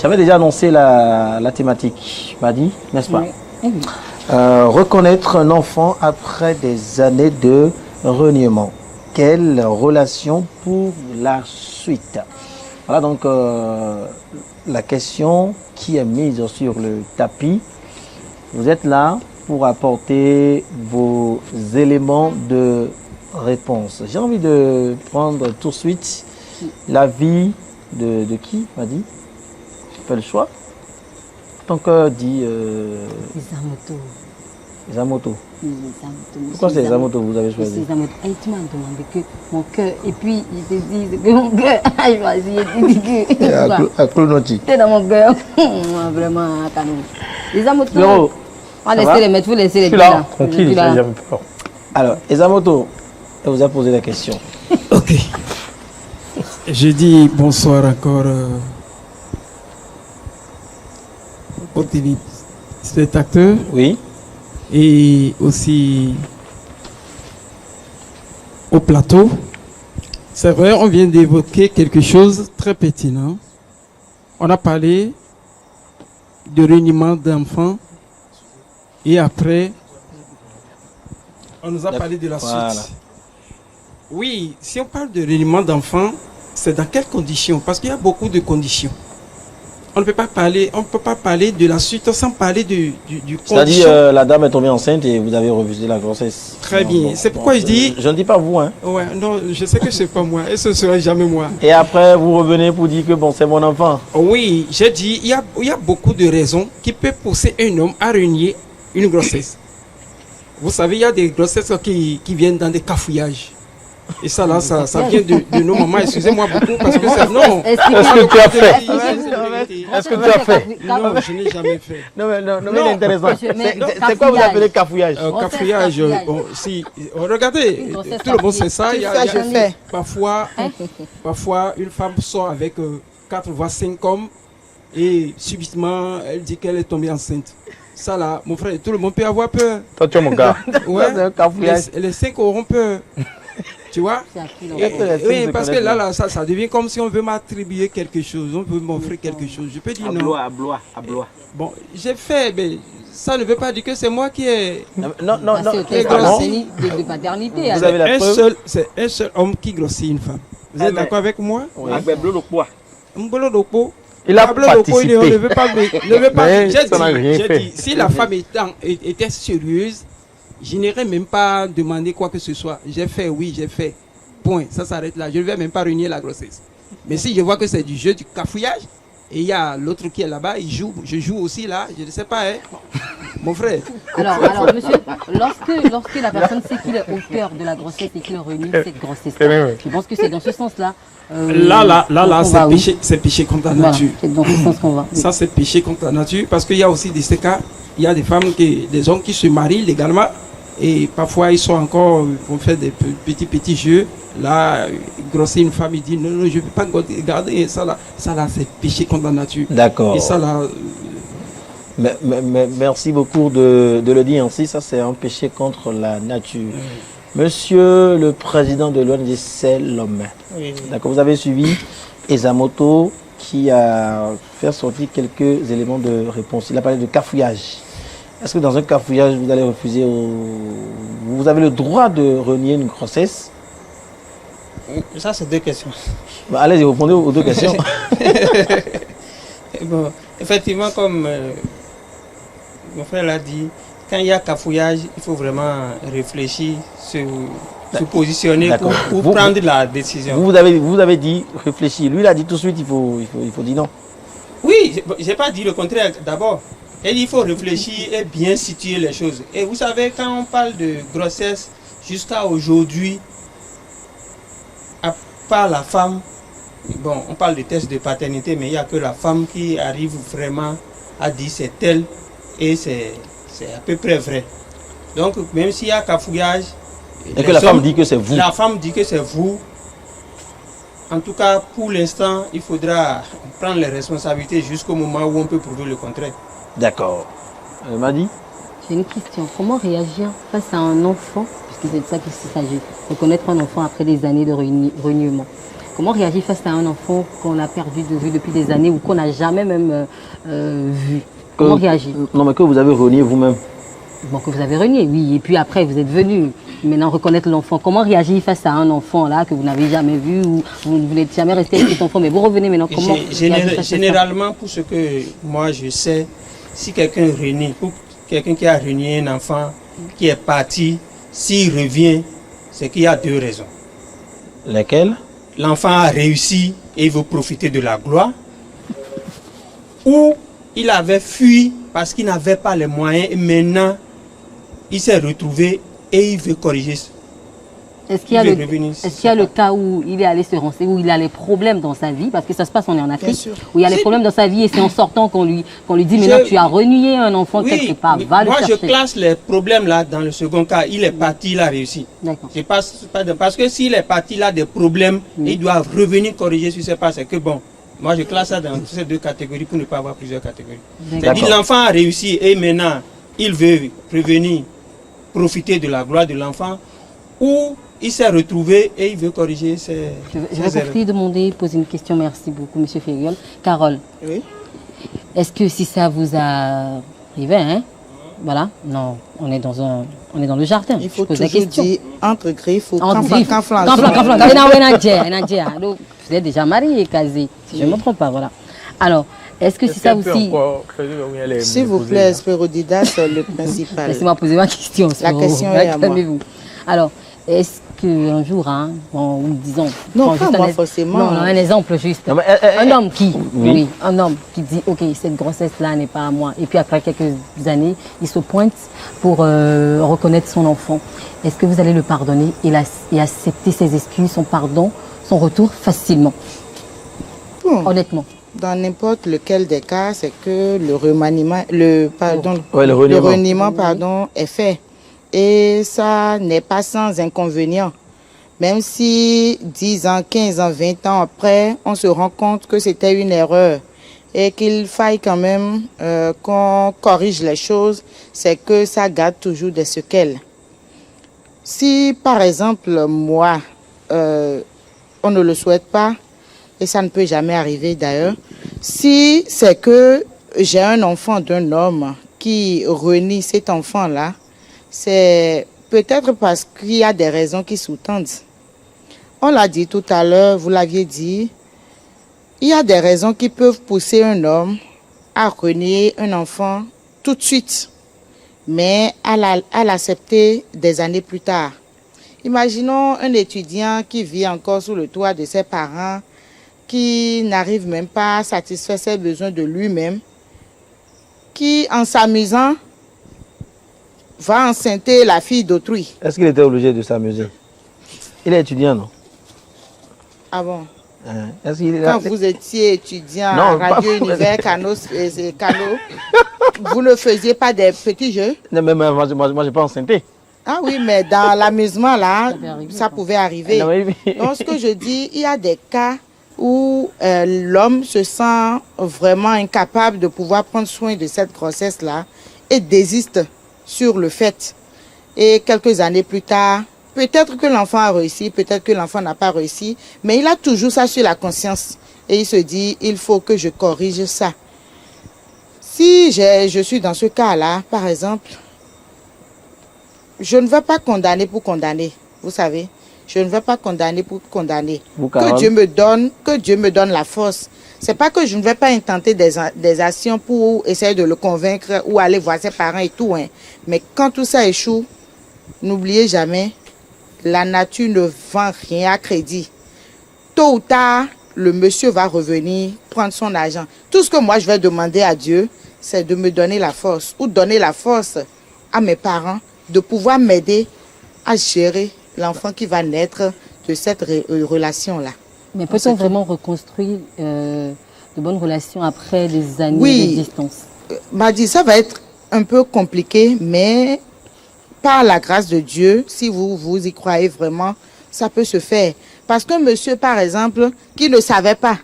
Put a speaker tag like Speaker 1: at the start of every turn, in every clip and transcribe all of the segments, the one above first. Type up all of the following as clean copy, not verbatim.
Speaker 1: J'avais déjà annoncé la thématique, Madi, n'est-ce pas?
Speaker 2: Oui.
Speaker 1: Reconnaître un enfant après des années de reniement. Quelle relation pour la suite? Voilà donc la question qui est mise sur le tapis. Vous êtes là pour apporter vos éléments de réponse. J'ai envie de prendre tout de suite l'avis de qui, Madi? Fais le choix. Ton cœur dit...
Speaker 2: Zamoto.
Speaker 1: Pourquoi c'est Zamoto vous avez choisi?
Speaker 2: C'est Zamoto. Et tu m'as demandé que mon cœur, et puis je te dis que mon cœur a choisi, et tu dis que...
Speaker 1: À Clonoti.
Speaker 2: T'es dans mon cœur. Vraiment, à canon. Les Zamoto,
Speaker 1: Zéro.
Speaker 2: on va laisser les mettre, vous laissez les
Speaker 1: Je suis
Speaker 2: petits
Speaker 1: là,
Speaker 2: là.
Speaker 3: Tranquille, j'ai jamais peur.
Speaker 1: Alors, Ezamoto, elle vous a posé la question.
Speaker 4: Ok. Je dis bonsoir encore aux téléspectateurs
Speaker 1: Oui.
Speaker 4: et aussi au plateau. C'est vrai, on vient d'évoquer quelque chose de très pertinent. On a parlé de réunion d'enfants et après, on nous a parlé de la
Speaker 1: Voilà.
Speaker 4: suite. Oui, si on parle de réunion d'enfants, c'est dans quelles conditions? Parce qu'il y a beaucoup de conditions. On ne peut pas parler de la suite sans parler du
Speaker 1: C'est-à-dire, la dame est tombée enceinte et vous avez refusé la grossesse.
Speaker 4: Très
Speaker 1: Non,
Speaker 4: bien.
Speaker 1: bon,
Speaker 4: C'est pourquoi je dis...
Speaker 1: Je ne dis pas vous, hein.
Speaker 4: Ouais, non, je sais que c'est pas moi et ce sera jamais moi.
Speaker 1: Et après, vous revenez pour dire que bon, c'est mon enfant.
Speaker 4: Oui, j'ai dit, il y a beaucoup de raisons qui peuvent pousser un homme à renier une grossesse. Vous savez, il y a des grossesses qui viennent dans des cafouillages. Et ça, là, ça vient de nos mamans. Excusez-moi beaucoup parce que c'est... Non.
Speaker 3: Est-ce que tu as fait?
Speaker 4: Est-ce
Speaker 3: que tu as fait?
Speaker 4: Non, je n'ai jamais fait.
Speaker 1: Non, mais
Speaker 4: Non.
Speaker 1: c'est intéressant. C'est quoi vous appelez cafouillage?
Speaker 4: Cafouillage, si, regardez, tout le monde sait ça.
Speaker 5: je fais.
Speaker 4: Parfois, une femme sort avec 4 voire 5 hommes et subitement, elle dit qu'elle est tombée enceinte. Ça là, mon frère, tout le monde peut avoir peur.
Speaker 3: Toi, tu es mon gars.
Speaker 4: Ouais,
Speaker 1: c'est un cafouillage.
Speaker 4: les 5 auront peur. Tu vois? Oui, parce que là, ça devient comme si on veut m'attribuer quelque chose, on veut m'offrir quelque chose. Je peux dire non.
Speaker 1: À blois.
Speaker 4: Bon, j'ai fait, mais ça ne veut pas dire que c'est moi qui ai...
Speaker 1: Non.
Speaker 2: C'est de paternité.
Speaker 1: Vous avez la preuve?
Speaker 4: C'est un seul homme qui grossit une femme. Vous êtes d'accord avec moi?
Speaker 1: Oui.
Speaker 4: Mbolo Dopo.
Speaker 3: Il a
Speaker 4: Mbolo Dopo, il ne
Speaker 3: participé.
Speaker 4: veut pas... Ne veut pas
Speaker 3: Mais
Speaker 4: j'ai
Speaker 3: ça n'a rien fait.
Speaker 4: dit, si la femme était sérieuse, je n'irais même pas demander quoi que ce soit. J'ai fait, oui, j'ai fait. Point. Ça s'arrête là. Je ne vais même pas renier la grossesse. Mais si je vois que c'est du jeu, du cafouillage, et il y a l'autre qui est là-bas, il joue, je joue aussi là, je ne sais pas, hein. Mon frère.
Speaker 2: Alors, monsieur, lorsque la personne sait qu'il est au cœur de la grossesse et qu'il renie cette grossesse, je pense que c'est dans ce sens-là.
Speaker 4: Là, c'est péché contre la nature.
Speaker 2: C'est dans ce sens qu'on va.
Speaker 4: Ça, c'est péché contre la nature, parce qu'il y a aussi des cas, il y a des femmes, des hommes qui se marient légalement, et parfois ils sont encore, vont faire des petits jeux. Là, grossir une femme, il dit non, je ne peux pas garder ça là, c'est péché contre la nature.
Speaker 1: D'accord.
Speaker 4: Et ça là.
Speaker 1: Mais merci beaucoup de le dire ainsi, ça c'est un péché contre la nature. Monsieur le président de l'ONG C'est l'homme.
Speaker 5: Oui.
Speaker 1: D'accord, vous avez suivi Ezamoto qui a fait sortir quelques éléments de réponse. Il a parlé de cafouillage. Est-ce que dans un cafouillage, vous allez refuser vous avez le droit de renier une grossesse?
Speaker 5: Ça, c'est deux questions.
Speaker 1: Bah, allez-y, répondez aux deux questions.
Speaker 5: Bon, effectivement, comme mon frère l'a dit, quand il y a cafouillage, il faut vraiment réfléchir, se positionner pour prendre la décision.
Speaker 1: Vous avez dit réfléchir. Lui, il a dit tout de suite, il faut dire non.
Speaker 5: Oui, je n'ai pas dit le contraire d'abord. Il faut réfléchir et bien situer les choses. Et vous savez, quand on parle de grossesse, jusqu'à aujourd'hui, à part la femme, bon, on parle de test de paternité, mais il n'y a que la femme qui arrive vraiment à dire c'est elle, et c'est à peu près vrai. Donc, même s'il y a cafouillage,
Speaker 1: et que la femme dit que c'est vous.
Speaker 5: La femme dit que c'est vous. En tout cas, pour l'instant, il faudra prendre les responsabilités jusqu'au moment où on peut prouver le contraire.
Speaker 1: D'accord. Madi?
Speaker 2: J'ai une question. Comment réagir face à un enfant, puisque c'est de ça qu'il s'agit, reconnaître un enfant après des années de reniement. comment réagir face à un enfant qu'on a perdu de vue depuis des années ou qu'on n'a jamais même vu? Comment réagir?
Speaker 1: Non, mais que vous avez renié vous-même.
Speaker 2: Bon, que vous avez renié, oui. Et puis après, vous êtes venu maintenant reconnaître l'enfant. Comment réagir face à un enfant là que vous n'avez jamais vu ou vous n'êtes jamais resté avec cet enfant, mais vous revenez maintenant, comment réagir face à ça?
Speaker 5: Généralement, pour ce que moi je sais, si quelqu'un renie, pour quelqu'un qui a renié un enfant, qui est parti, s'il revient, c'est qu'il y a deux raisons.
Speaker 1: Lesquelles?
Speaker 5: L'enfant a réussi et il veut profiter de la gloire, ou il avait fui parce qu'il n'avait pas les moyens et maintenant il s'est retrouvé et il veut corriger.
Speaker 2: Est-ce qu'il y a le cas où il est allé se renseigner, où il a les problèmes dans sa vie, parce que ça se passe, on est en Afrique, où il y a les problèmes dans sa vie et c'est en sortant qu'on lui dit maintenant tu as renié un enfant quelque part, va le chercher.
Speaker 5: Moi je classe les problèmes là dans le second cas, il est parti, il a réussi.
Speaker 2: D'accord.
Speaker 5: Parce que s'il est parti, il a des problèmes, il doit revenir corriger sur ses pas, c'est que bon. Moi, je classe ça dans ces deux catégories pour ne pas avoir plusieurs catégories. C'est-à-dire l'enfant a réussi et maintenant, il veut revenir profiter de la gloire de l'enfant ou il s'est retrouvé et il veut corriger ses
Speaker 2: Je vais vous demander, poser une question. Merci beaucoup, M. Fériol. Carole,
Speaker 6: oui.
Speaker 2: Est-ce que si ça vous a arrivé, hein, voilà, non, on est dans le jardin.
Speaker 6: Il faut toujours dire entre griffes ou canflan.
Speaker 2: Vous êtes déjà marié, casé, si je ne me trompe pas, voilà. Alors, est-ce que si ça aussi...
Speaker 6: S'il vous plaît, Espérodidas, le principal.
Speaker 2: Laissez-moi poser ma question.
Speaker 6: La question est à moi.
Speaker 2: Alors, est-ce qu'un jour, hein, bon, disons...
Speaker 6: Non, pas moi forcément.
Speaker 2: Non, un exemple juste.
Speaker 1: Non, mais,
Speaker 2: un homme qui, oui, un homme qui dit, ok, cette grossesse-là n'est pas à moi. Et puis après quelques années, il se pointe pour reconnaître son enfant. Est-ce que vous allez le pardonner et accepter ses excuses, son pardon, son retour facilement?
Speaker 6: Bon,
Speaker 2: honnêtement.
Speaker 6: Dans n'importe lequel des cas, c'est que le reniement est fait. Et ça n'est pas sans inconvénient. Même si 10 ans, 15 ans, 20 ans après, on se rend compte que c'était une erreur et qu'il faille quand même qu'on corrige les choses, c'est que ça garde toujours des séquelles. Si, par exemple, moi, on ne le souhaite pas, et ça ne peut jamais arriver d'ailleurs, si c'est que j'ai un enfant d'un homme qui renie cet enfant-là, c'est peut-être parce qu'il y a des raisons qui sous-tendent. On l'a dit tout à l'heure, vous l'aviez dit, il y a des raisons qui peuvent pousser un homme à renier un enfant tout de suite, mais à l'accepter des années plus tard. Imaginons un étudiant qui vit encore sous le toit de ses parents, qui n'arrive même pas à satisfaire ses besoins de lui-même, qui, en s'amusant, va enceinter la fille d'autrui.
Speaker 1: Est-ce qu'il était obligé de s'amuser? Il est étudiant, non?
Speaker 6: Ah bon?
Speaker 1: Quand
Speaker 6: vous étiez étudiant à Radio Univers, Cano, vous ne faisiez pas des petits jeux?
Speaker 1: Non, mais moi je n'ai pas enceinté.
Speaker 6: Ah oui, mais dans l'amusement, là, ça pouvait arriver.
Speaker 1: Non, oui.
Speaker 6: Donc, ce que je dis, il y a des cas où l'homme se sent vraiment incapable de pouvoir prendre soin de cette grossesse-là et désiste sur le fait. Et quelques années plus tard, peut-être que l'enfant a réussi, peut-être que l'enfant n'a pas réussi, mais il a toujours ça sur la conscience. Et il se dit, il faut que je corrige ça. Si je suis dans ce cas-là, par exemple, je ne vais pas condamner pour condamner, vous savez. Je ne vais pas condamner pour condamner. Que Dieu me donne la force. C'est pas que je ne vais pas intenter des actions pour essayer de le convaincre ou aller voir ses parents et tout. Hein. Mais quand tout ça échoue, n'oubliez jamais, la nature ne vend rien à crédit. Tôt ou tard, le monsieur va revenir prendre son argent. Tout ce que moi je vais demander à Dieu, c'est de me donner la force ou donner la force à mes parents de pouvoir m'aider à gérer l'enfant qui va naître de cette relation-là.
Speaker 2: Mais peut-on vraiment reconstruire de bonnes relations après des années d'existence?
Speaker 6: Madi, ça va être un peu compliqué, mais par la grâce de Dieu, si vous y croyez vraiment, ça peut se faire. Parce qu'un monsieur, par exemple, qui ne savait pas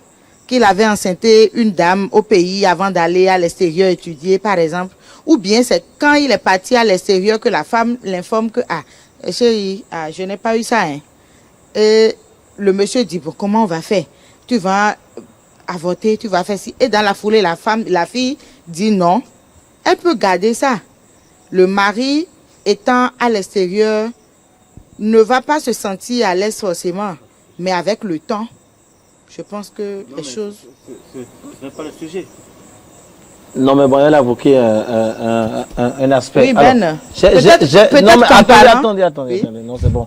Speaker 6: qu'il avait enceinté une dame au pays avant d'aller à l'extérieur étudier, par exemple, ou bien c'est quand il est parti à l'extérieur que la femme l'informe que « Ah, chérie, je n'ai pas eu ça. Hein. » Et le monsieur dit, bon, comment on va faire? Tu vas avorter, tu vas faire ci. Et dans la foulée, la fille dit non. Elle peut garder ça. Le mari, étant à l'extérieur, ne va pas se sentir à l'aise forcément. Mais avec le temps, je pense que les choses...
Speaker 7: Ce n'est pas le sujet.
Speaker 1: Non, mais bon, elle a évoqué un aspect.
Speaker 6: Oui, Ben.
Speaker 1: Alors,
Speaker 6: Peut-être
Speaker 1: non, mais
Speaker 6: qu'en parlant-
Speaker 1: attendez.
Speaker 6: Oui.
Speaker 1: Non, c'est bon.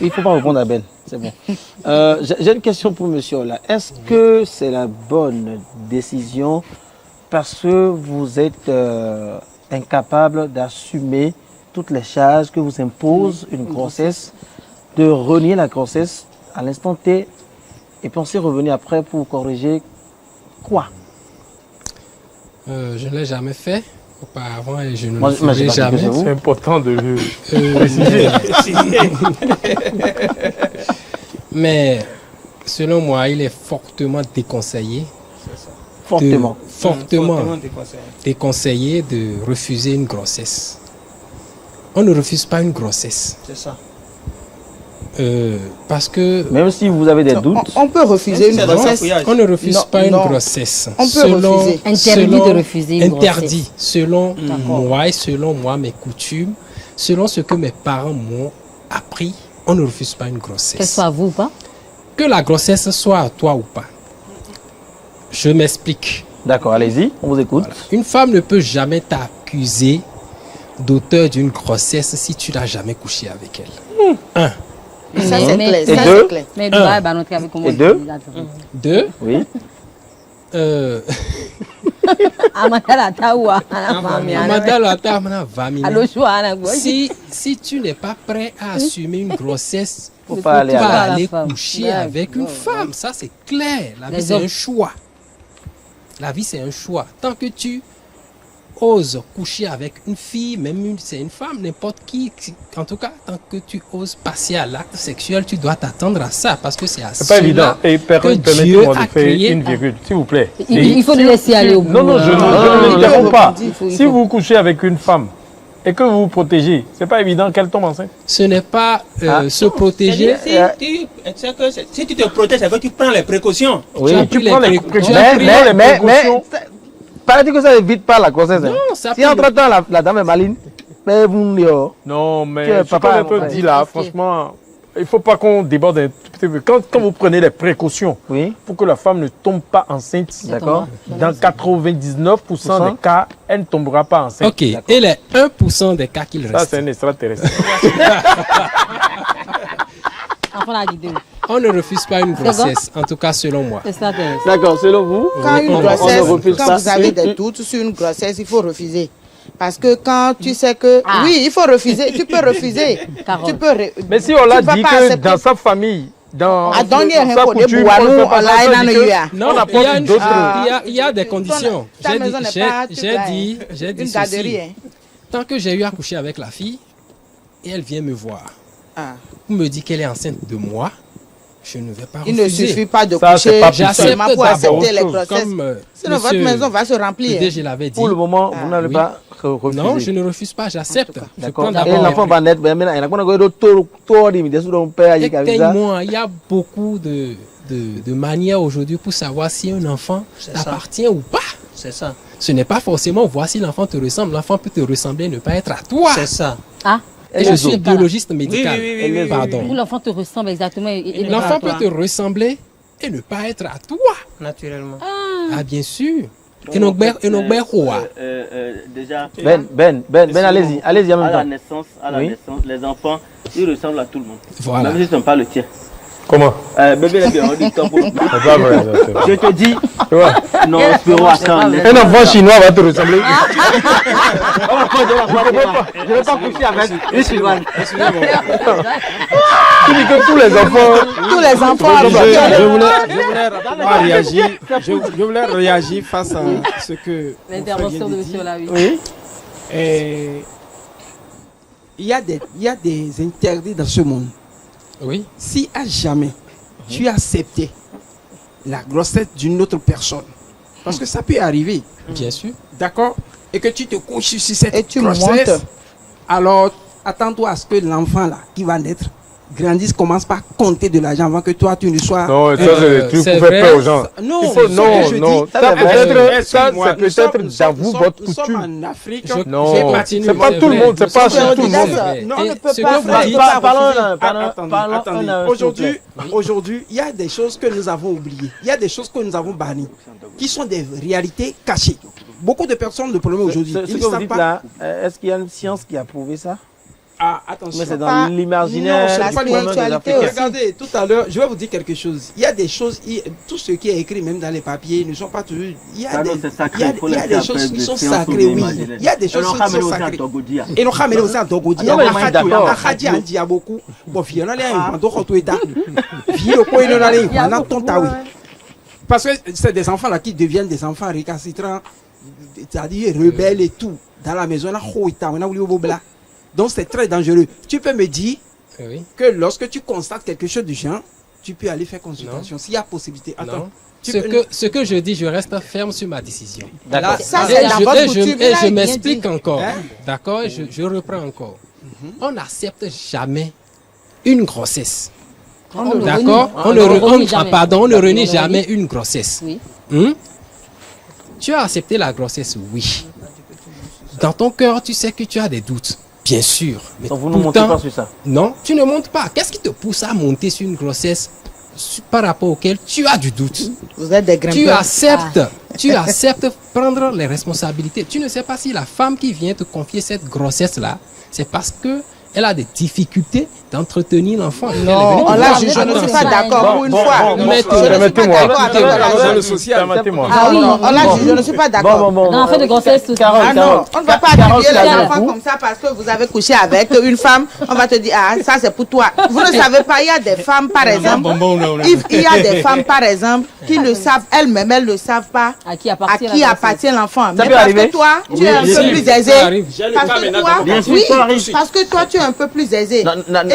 Speaker 1: Il ne faut pas répondre à Ben. C'est bon. J'ai une question pour monsieur là. Est-ce que c'est la bonne décision parce que vous êtes incapable d'assumer toutes les charges que vous impose une grossesse, de renier la grossesse à l'instant T et penser revenir après pour corriger quoi?
Speaker 8: Je ne l'ai jamais fait auparavant et je ne
Speaker 1: Moi,
Speaker 8: le
Speaker 1: j'ai
Speaker 8: ferai
Speaker 1: pas
Speaker 8: jamais.
Speaker 1: dit que
Speaker 3: C'est important de le...
Speaker 8: Mais selon moi, il est fortement déconseillé.
Speaker 1: Fortement.
Speaker 8: Fortement déconseillé de refuser une grossesse. On ne refuse pas une grossesse.
Speaker 5: C'est ça.
Speaker 8: Parce que
Speaker 1: Même si vous avez des doutes,
Speaker 6: On peut refuser une
Speaker 5: C'est
Speaker 6: grossesse.
Speaker 8: on ne refuse
Speaker 6: Non,
Speaker 8: pas une
Speaker 6: non.
Speaker 8: grossesse.
Speaker 6: On peut refuser.
Speaker 2: Interdit de refuser une
Speaker 8: Interdit.
Speaker 2: grossesse.
Speaker 8: Selon moi et selon moi, mes coutumes, selon ce que mes parents m'ont appris, on ne refuse pas une grossesse.
Speaker 2: Qu'elle soit à vous ou pas?
Speaker 8: Que la grossesse soit à toi ou pas. Je m'explique.
Speaker 1: d'accord, allez-y, on vous écoute.
Speaker 8: Voilà. Une femme ne peut jamais t'accuser d'auteur d'une grossesse si tu n'as jamais couché avec elle. Un.
Speaker 6: Ça, c'est clair.
Speaker 1: Et
Speaker 6: Ça,
Speaker 1: deux?
Speaker 6: c'est clair.
Speaker 2: Mais doit bah notre avec comment
Speaker 1: Et deux?
Speaker 8: Deux.
Speaker 1: Oui.
Speaker 2: Amanda tawa ana famille
Speaker 8: Amanda Lata, Amanda Vamina.
Speaker 2: allo choix ana go.
Speaker 8: Si tu n'es pas prêt à assumer une grossesse,
Speaker 1: Faut pas aller
Speaker 8: tu vas
Speaker 1: à la...
Speaker 8: aller
Speaker 2: femme.
Speaker 8: coucher
Speaker 2: D'accord.
Speaker 8: avec une femme. Ça, c'est clair. La vie,
Speaker 2: Les
Speaker 8: c'est
Speaker 2: hommes.
Speaker 8: un choix. La vie, c'est un choix. Tant que tu oses coucher avec une fille, même c'est une femme, n'importe qui, en tout cas, tant que tu oses passer à l'acte sexuel, tu dois t'attendre à ça parce que c'est à
Speaker 3: C'est pas
Speaker 8: cela
Speaker 3: évident. Et
Speaker 8: que
Speaker 3: permettez-moi
Speaker 8: Dieu
Speaker 3: de
Speaker 8: a
Speaker 3: faire
Speaker 8: créé
Speaker 3: une virgule, s'il vous plaît.
Speaker 2: Il faut le laisser aller au bout.
Speaker 3: Non, non, je
Speaker 1: non,
Speaker 3: ne
Speaker 1: non,
Speaker 3: l'interromps pas.
Speaker 6: il faut-
Speaker 3: Si vous couchez avec une femme et que vous vous protégez, c'est pas évident qu'elle tombe enceinte.
Speaker 8: ce n'est pas se protéger.
Speaker 5: Si tu te protèges, c'est que tu prends les précautions.
Speaker 1: Oui.
Speaker 8: Tu as
Speaker 3: Tu
Speaker 8: pris
Speaker 3: prends
Speaker 8: les
Speaker 3: les
Speaker 8: précautions.
Speaker 3: précautions.
Speaker 1: Mais, paraît-il que ça n'évite pas la grossesse. hein.
Speaker 8: Non, ça
Speaker 1: Si
Speaker 8: peut-
Speaker 1: entre-temps la dame est maligne, mais vous
Speaker 3: Non,
Speaker 1: Tu es
Speaker 3: mais ce
Speaker 1: papa,
Speaker 3: qu'on a
Speaker 1: ouais.
Speaker 3: dit là, franchement, il faut pas qu'on déborde un tout petit peu. Quand vous prenez les précautions
Speaker 1: Oui,
Speaker 3: pour que la femme ne tombe pas enceinte,
Speaker 1: d'accord.
Speaker 3: dans 99% des cas, elle ne tombera pas enceinte.
Speaker 8: Ok, et les 1% des cas qu'il
Speaker 3: Ça,
Speaker 8: reste,
Speaker 3: c'est un extraterrestre.
Speaker 2: Enfant la vidéo.
Speaker 8: on ne refuse pas une grossesse, en tout cas selon moi.
Speaker 2: C'est ça.
Speaker 1: D'accord, selon vous,
Speaker 6: Quand une
Speaker 1: on
Speaker 6: grossesse,
Speaker 1: ne refuse
Speaker 6: quand
Speaker 1: pas.
Speaker 6: vous avez des doutes sur une grossesse, il faut refuser. Parce que quand tu sais que...
Speaker 2: Ah.
Speaker 6: Oui, il faut refuser. Tu peux refuser.
Speaker 2: Carole.
Speaker 6: Tu peux...
Speaker 3: Mais si on l'a
Speaker 6: Tu vas
Speaker 3: dit
Speaker 6: pas
Speaker 3: que
Speaker 6: accepter.
Speaker 3: dans sa famille, dans
Speaker 6: Ah, donc, il y a
Speaker 3: sa
Speaker 6: un côté
Speaker 3: coutume,
Speaker 6: boualou,
Speaker 3: on ne fait pas
Speaker 6: on l'a
Speaker 3: ça,
Speaker 6: un
Speaker 3: ça dit que-
Speaker 6: an,
Speaker 8: Non,
Speaker 3: On
Speaker 8: il y a,
Speaker 3: apporte
Speaker 8: une-
Speaker 3: d'autres-
Speaker 8: il y a des conditions.
Speaker 6: Ta
Speaker 8: J'ai
Speaker 6: maison
Speaker 8: dit,
Speaker 6: n'est pas toute là,
Speaker 8: j'ai dit
Speaker 6: une
Speaker 8: ceci.
Speaker 6: garderie. Hein.
Speaker 8: Tant que j'ai eu à coucher avec la fille, et elle vient me voir,
Speaker 6: Ah.
Speaker 8: pour me dire qu'elle est enceinte de moi, je ne vais pas
Speaker 6: Il ne
Speaker 8: refuser.
Speaker 6: suffit pas de
Speaker 3: Ça, c'est
Speaker 6: coucher
Speaker 3: pas
Speaker 8: J'accepte
Speaker 6: seulement pour
Speaker 8: d'abord
Speaker 6: accepter les
Speaker 3: autre chose.
Speaker 6: grossesses.
Speaker 8: Comme
Speaker 6: Sinon, votre maison va se remplir.
Speaker 8: L'idée, je l'avais dit.
Speaker 1: Pour le moment, vous n'allez
Speaker 8: oui.
Speaker 1: pas refuser.
Speaker 8: Non, je ne refuse pas, j'accepte. Je
Speaker 1: D'accord.
Speaker 8: prends
Speaker 1: Et
Speaker 8: d'abord
Speaker 1: l'enfant
Speaker 8: les
Speaker 1: va naître, ben maintenant, il y en a qui ont tout dit, mais des sous d'un père, il y a comme ça.
Speaker 8: Éteigne-moi, il y a beaucoup de manières aujourd'hui pour savoir si un enfant
Speaker 5: C'est ça.
Speaker 8: t'appartient ou pas.
Speaker 5: C'est ça.
Speaker 8: Ce n'est pas forcément voir si l'enfant te ressemble. L'enfant peut te ressembler et ne pas être à toi.
Speaker 5: C'est ça.
Speaker 2: Ah.
Speaker 8: Et je suis biologiste médical.
Speaker 5: Oui, oui, oui, oui, oui,
Speaker 8: Pardon.
Speaker 2: Où l'enfant te ressemble exactement. Et
Speaker 8: L'enfant peut te ressembler et ne pas être à toi.
Speaker 5: Naturellement.
Speaker 8: Ah, bien sûr. Et donc, quoi?
Speaker 7: Déjà,
Speaker 1: Ben, allez-y en même temps.
Speaker 7: à la
Speaker 1: Oui.
Speaker 7: naissance, les enfants, ils ressemblent à tout le monde.
Speaker 8: Voilà.
Speaker 7: Même s'ils ne sont pas le tien.
Speaker 3: Comment
Speaker 7: Bébé, les gars, on dit tant pour
Speaker 3: C'est pas vrai. ça, c'est
Speaker 7: Je
Speaker 3: vrai.
Speaker 7: te dis,
Speaker 3: Tu vois,
Speaker 7: non, Spiro, attends.
Speaker 3: un enfant chinois va te ressembler.
Speaker 1: Je ne vais pas coucher avec une Sylvane.
Speaker 3: Tu dis que tous les enfants.
Speaker 6: Tous les enfants...
Speaker 4: Je voulais réagir face à ce que
Speaker 2: L'intervention de monsieur là, oui.
Speaker 1: Oui.
Speaker 4: il y a des interdits dans ce monde.
Speaker 8: Oui.
Speaker 4: Si à jamais tu as accepté la grossesse d'une autre personne, parce que ça peut arriver,
Speaker 8: Bien sûr.
Speaker 4: d'accord, et que tu te couches sur cette
Speaker 6: Et tu
Speaker 4: grossesse,
Speaker 6: montes.
Speaker 4: alors attends-toi à ce que l'enfant là qui va naître grandissent, commencent par compter de l'argent avant que toi, tu ne sois...
Speaker 3: Non, ça, c'est des trucs
Speaker 8: c'est
Speaker 3: pour faire
Speaker 8: vrai.
Speaker 3: peur aux gens.
Speaker 4: Non,
Speaker 3: Il faut,
Speaker 4: ce que
Speaker 3: non,
Speaker 4: je
Speaker 3: non.
Speaker 4: dis,
Speaker 3: Ça,
Speaker 1: c'est
Speaker 3: peut-être, ça,
Speaker 4: excuse-moi,
Speaker 3: c'est
Speaker 4: nous sommes-
Speaker 3: peut-être
Speaker 4: nous sommes-
Speaker 3: dans vous, votre
Speaker 4: nous sommes
Speaker 3: coutume.
Speaker 4: en Afrique.
Speaker 3: Non,
Speaker 4: J'ai continué,
Speaker 3: c'est pas tout le monde, c'est pas
Speaker 8: vrai.
Speaker 3: tout le monde.
Speaker 4: Non,
Speaker 6: on ne peut
Speaker 8: Ce
Speaker 6: pas
Speaker 8: que vous
Speaker 6: faire
Speaker 8: dites-
Speaker 6: ça.
Speaker 4: Attendez. Aujourd'hui, il y a des choses que nous avons oubliées. Il y a des choses que nous avons bannies, qui sont des réalités cachées. Beaucoup de personnes le problème aujourd'hui,
Speaker 1: Ce
Speaker 4: ils
Speaker 1: que
Speaker 4: ne
Speaker 1: vous
Speaker 4: savent
Speaker 1: dites
Speaker 4: pas.
Speaker 1: là, est-ce qu'il y a une science qui a prouvé ça?
Speaker 4: Ah, attention.
Speaker 1: Mais c'est
Speaker 6: Pas-
Speaker 1: dans l'imaginaire.
Speaker 6: non, c'est
Speaker 1: du
Speaker 6: pas
Speaker 1: commun des
Speaker 6: spiritualité
Speaker 1: Africains.
Speaker 6: aussi.
Speaker 4: Regardez, tout à l'heure, je vais vous dire quelque chose. Il y a des choses, tout ce qui est écrit, même dans les papiers, ne sont pas toujours. Il y a
Speaker 7: Ça,
Speaker 4: des,
Speaker 7: non, c'est sacré.
Speaker 4: il y a-
Speaker 7: Il faut
Speaker 4: il y a
Speaker 7: laisser
Speaker 4: des
Speaker 7: après
Speaker 4: choses qui
Speaker 7: des
Speaker 4: sont
Speaker 7: séances
Speaker 4: sacrées,
Speaker 7: ou
Speaker 4: oui.
Speaker 7: imaginaires.
Speaker 4: Il y a des choses
Speaker 7: Alors,
Speaker 4: qui
Speaker 7: ramène
Speaker 4: sont
Speaker 7: aussi à
Speaker 4: sacrées.
Speaker 7: Togodia.
Speaker 4: Et nous ramène aussi à Togodia.
Speaker 1: Non, mais moi, d'accord.
Speaker 4: Akhadia, on dit à beaucoup. Bon, finalement, il y a un d'autre état. Vieux, quoi, il y en a les- on a ton taoui. Parce que c'est des enfants là qui deviennent des enfants récalcitrants, c'est-à-dire rebelles et tout. Dans la maison, là, on a oublié au bobla. Donc c'est très dangereux. Tu peux me dire
Speaker 8: Oui.
Speaker 4: que lorsque tu constates quelque chose du genre, tu peux aller faire consultation. S'il y a possibilité. Attends.
Speaker 8: Non.
Speaker 4: Tu
Speaker 8: Ce
Speaker 4: peux-
Speaker 8: ce que je dis, je reste ferme sur ma décision.
Speaker 1: D'accord.
Speaker 6: Ça,
Speaker 8: Et
Speaker 6: c'est dans votre
Speaker 8: je
Speaker 6: coutume. Il a
Speaker 8: je
Speaker 6: bien
Speaker 8: m'explique
Speaker 6: dit.
Speaker 8: encore.
Speaker 4: Hein?
Speaker 8: D'accord, et je reprends encore. On n'accepte jamais une grossesse.
Speaker 2: On ne
Speaker 8: D'accord,
Speaker 2: renie- on ne renie jamais.
Speaker 8: on ne
Speaker 2: On
Speaker 8: renie
Speaker 2: ne
Speaker 8: jamais
Speaker 2: renie.
Speaker 8: une grossesse.
Speaker 2: Oui.
Speaker 8: Tu as accepté la grossesse, oui. Dans ton cœur, tu sais que tu as des doutes. Bien sûr. Mais
Speaker 1: Donc vous ne montez pas sur ça.
Speaker 8: non, tu ne montes pas. Qu'est-ce qui te pousse à monter sur une grossesse par rapport auquel tu as du doute?
Speaker 6: Vous êtes des
Speaker 8: Tu
Speaker 6: grimpeurs.
Speaker 8: acceptes prendre les responsabilités. Tu ne sais pas si la femme qui vient te confier cette grossesse-là, c'est parce que elle a des difficultés d'entretenir l'enfant.
Speaker 6: Non,
Speaker 2: venue
Speaker 6: là,
Speaker 2: te
Speaker 6: je
Speaker 2: voir,
Speaker 6: ne suis
Speaker 2: attends,
Speaker 6: pas
Speaker 2: c'est
Speaker 6: d'accord
Speaker 2: pas-
Speaker 6: pour une
Speaker 1: bon,
Speaker 6: fois.
Speaker 1: bon,
Speaker 6: Je
Speaker 1: bon,
Speaker 6: ne suis pas
Speaker 3: permettez-moi.
Speaker 6: d'accord avec
Speaker 3: Dans
Speaker 6: la-
Speaker 3: le social.
Speaker 1: Permettez-moi.
Speaker 2: Ah oui.
Speaker 6: Non, là, je ne suis pas d'accord.
Speaker 2: Dans l'affaire de grossesse, tout ça.
Speaker 1: Carole,
Speaker 6: Ah non,
Speaker 1: Carole.
Speaker 6: on ne va pas
Speaker 1: Carole,
Speaker 6: attribuer les
Speaker 1: calmez-vous.
Speaker 6: enfants comme ça parce que vous avez couché avec une femme. On va te dire, ah, ça c'est pour toi. Vous ne savez pas, il y a des femmes, par exemple, il y a des femmes, par exemple, qui ne savent, elles-mêmes, elles ne savent pas
Speaker 2: À qui
Speaker 6: à
Speaker 2: appartient
Speaker 6: qui
Speaker 2: la
Speaker 6: appartient l'enfant. Mais
Speaker 1: peut
Speaker 6: parce
Speaker 1: arriver.
Speaker 6: que toi, tu es un
Speaker 1: bien
Speaker 6: peu
Speaker 1: sûr.
Speaker 6: plus
Speaker 8: Ça
Speaker 6: aisé.
Speaker 8: arrive.
Speaker 4: J'ai le
Speaker 6: Parce
Speaker 4: cas
Speaker 6: que
Speaker 4: maintenant
Speaker 6: toi,
Speaker 4: dans mon
Speaker 1: Bien sûr,
Speaker 6: oui,
Speaker 1: ça arrive.
Speaker 6: parce que toi, tu es un peu plus aisé.